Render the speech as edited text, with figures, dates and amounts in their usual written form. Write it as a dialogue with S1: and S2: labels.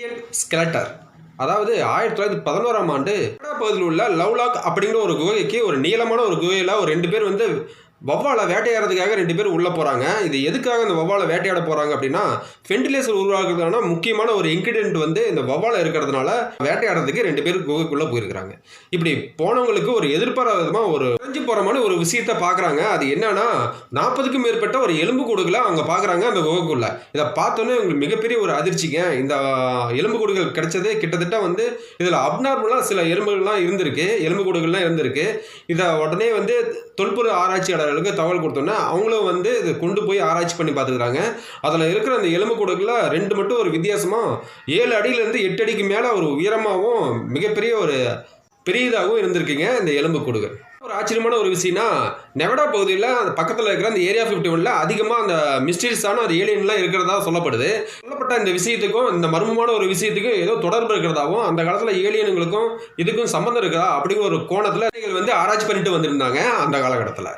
S1: Indian ஸ்கெலட்டர். அதாவது 1911ஆம் ஆண்டு Canada பகுதியில் உள்ள லவ்லாக் அப்படிங்கிற ஒரு குகைக்கு ஒரு நீளமான ஒரு குகையில் ஒரு 2 பேர் வந்து வவ்வாலை வேட்டையாடுறதுக்காக 2 பேர் உள்ளே போகிறாங்க. இது எதுக்காக இந்த வவ்வாலை வேட்டையாட போகிறாங்க அப்படின்னா, ஃபென்டிலேசர் உருவாக்குறதுக்கான முக்கியமான ஒரு இன்கிரிடியன்ட் வந்து இந்த வவ்வாலை இருக்கிறதுனால வேட்டையாடுறதுக்கு 2 பேர் குகைக்குள்ளே போயிருக்கிறாங்க. இப்படி போனவங்களுக்கு ஒரு எதிர்பாராத விதமாக ஒரு குறைஞ்சி போகிற மாதிரி ஒரு விஷயத்தை பார்க்குறாங்க. அது என்னன்னா 40க்கும் மேற்பட்ட ஒரு எலும்பு கூடுகளை அவங்க பார்க்குறாங்க அந்த குகைக்குள்ளே. இதை பார்த்தோன்னே உங்களுக்கு மிகப்பெரிய ஒரு அதிர்ச்சிங்க. இந்த எலும்பு கூடுகள் கிடைச்சது கிட்டத்தட்ட வந்து இதில் அப்நார்மலாக சில எலும்புகள்லாம் இருந்திருக்கு, எலும்பு கூடுகள்லாம் இருந்திருக்கு. இதை உடனே வந்து தொல்பொருள் ஆராய்ச்சியாளர்களுக்கு தகவல் கொடுத்தோன்னா அவங்களும் வந்து இதை கொண்டு போய் ஆராய்ச்சி பண்ணி பார்த்துக்கிறாங்க. அதில் இருக்கிற அந்த எலும்பு கூடுகளில் 2 மட்டும் ஒரு வித்தியாசமாக 7 அடியிலேருந்து 8 அடிக்கு மேலே ஒரு உயரமாகவும் மிகப்பெரிய ஒரு பெரியதாகவும் இருந்திருக்குங்க இந்த எலும்பு கூடுகள். ஒரு ஆச்சரியமான ஒரு விஷயம்னா, நெவடா பகுதியில் அந்த பக்கத்தில் இருக்கிற அந்த ஏரியா 51ல் அதிகமாக அந்த மிஸ்டீரியஸான ஒரு ஏலியன்லாம் இருக்கிறதா சொல்லப்படுது. சொல்லப்பட்ட இந்த விஷயத்துக்கும் இந்த மர்மமான ஒரு விஷயத்துக்கும் ஏதோ தொடர்பு இருக்கிறதாவும், அந்த காலத்தில் ஏலியனுங்களுக்கும் இதுக்கும் சம்மந்தம் இருக்கிறதா அப்படிங்கிற ஒரு கோணத்தில் வந்து ஆராய்ச்சி பண்ணிட்டு வந்திருந்தாங்க அந்த காலகட்டத்தில்.